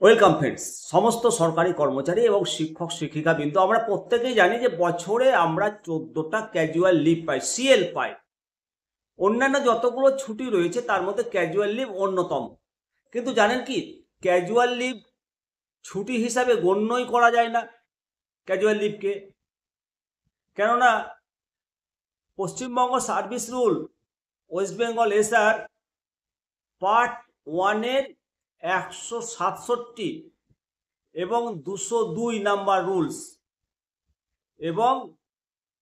Welcome friends. সমস্ত সরকারি কর্মচারী এবং শিক্ষক শিক্ষিকা বিন্দু আমরা প্রত্যেকেই জানি যে বছরে আমরা 14টা ক্যাজুয়াল লিভ পাই, সিএল পাই। অন্যান্য যতগুলো ছুটি রয়েছে তার মধ্যে ক্যাজুয়াল লিভ অন্যতম। কিন্তু জানেন কি, ক্যাজুয়াল লিভ ছুটি হিসাবে গণ্যই করা যায় না ক্যাজুয়াল লিভকে। কেননা Paschimbanga service rule West Bengal SR part 1-এর 167 এবং 202 নাম্বার রুলস এবং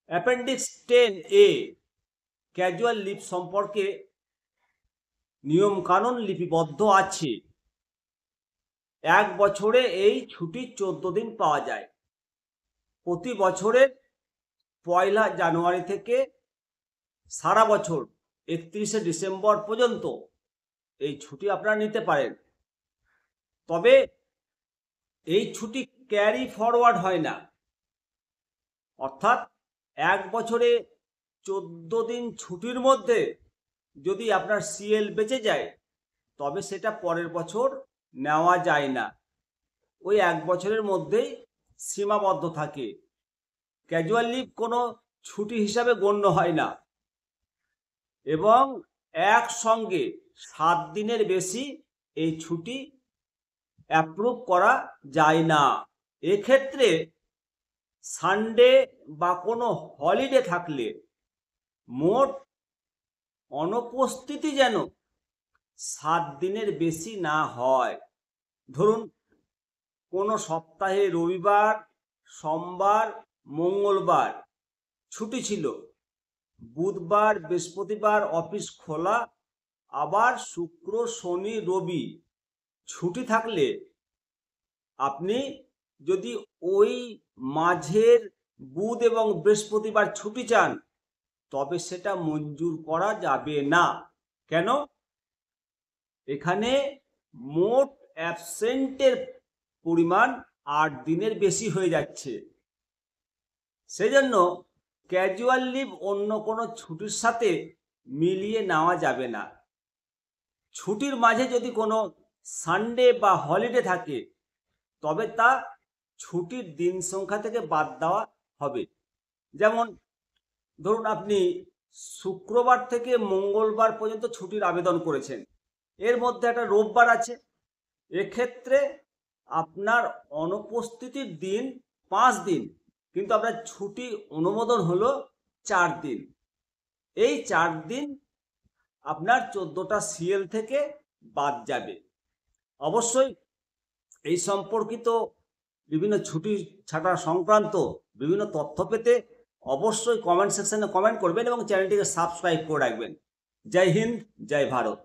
অ্যাপেন্ডিক্স 10A ক্যাজুয়াল লিভ সম্পর্কে নিয়মকানুন লিপিবদ্ধ আছে। এক বছরে এই ছুটি 14 দিন পাওয়া যায়। প্রতি বছরের 1 জানুয়ারি থেকে সারা বছর 31শে ডিসেম্বর পর্যন্ত এই ছুটি আপনারা নিতে পারেন। তবে এই ছুটি ক্যারি ফরওয়ার্ড হয় না, অর্থাৎ এক বছরে 14 দিন ছুটির মধ্যে যদি আপনার সিএল বেঁচে যায় তবে সেটা পরের বছর নেওয়া যায় না, ওই এক বছরের মধ্যেই সীমাবদ্ধ থাকে। ক্যাজুয়াল লিভ কোনো ছুটি হিসাবে গণ্য হয় না এবং একসঙ্গে 7 দিনের বেশি এই ছুটি অ্যাপ্রুভ করা যায় না। এক্ষেত্রে সানডে বা কোনো হলিডে থাকলে মোট অনুপস্থিতি যেন 7 দিনের বেশি না হয়। ধরুন কোনো সপ্তাহে রবিবার, সোমবার, মঙ্গলবার ছুটি ছিল, বুধবার বৃহস্পতিবার অফিস খোলা, আবার শুক্র শনি রবি ছুটি থাকলে আপনি যদি ওই মাঝের বুধ এবং বৃহস্পতিবার ছুটি চান তবে সেটা মঞ্জুর করা যাবে না। কেন? এখানে মোট অ্যাবসেন্টের পরিমাণ 8 দিনের বেশি হয়ে যাচ্ছে। সেজন্য ক্যাজুয়াল লিভ অন্য কোনো ছুটির সাথে মিলিয়ে নেওয়া যাবে না। ছুটির মাঝে যদি কোনো সানডে বা হলিডে থাকে তবে তা ছুটির দিন সংখ্যা থেকে বাদ দেওয়া হবে। যেমন ধরুন আপনি শুক্রবার থেকে মঙ্গলবার পর্যন্ত ছুটির আবেদন করেছেন, এর মধ্যে একটা রোববার আছে, এক্ষেত্রে আপনার অনুপস্থিতির দিন 5 দিন, কিন্তু আপনার ছুটি অনুমোদন হলো 4 দিন। এই 4 দিন আপনার 14টা সিএল থেকে বাদ যাবে। অবশ্যই এই সম্পর্কিত বিভিন্ন ছুটি ছাটা সংক্রান্ত বিভিন্ন তথ্য পেতে অবশ্যই কমেন্ট সেকশনে কমেন্ট করবেন এবং চ্যানেলটিকে সাবস্ক্রাইব করে রাখবেন। জয় হিন্দ, জয় ভারত।